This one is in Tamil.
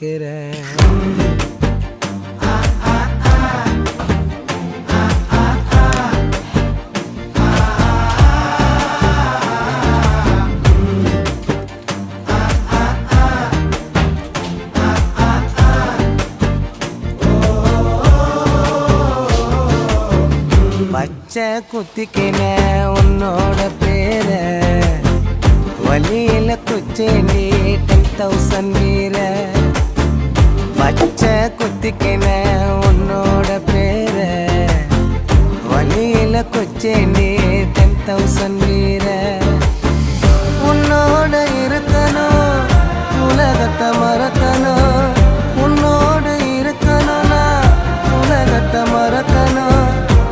கேட்கிறேன். பச்சை குத்திக்கின உன்னோட பேர வலியில குச்சேண்டி 10,000 வீர. பச்சை குத்திக்கின உன்னோட பேர வலியில குச்சேண்டி 10,000 வீர. உன்னோட இருக்கணும் உலகத்தை மறக்கணும்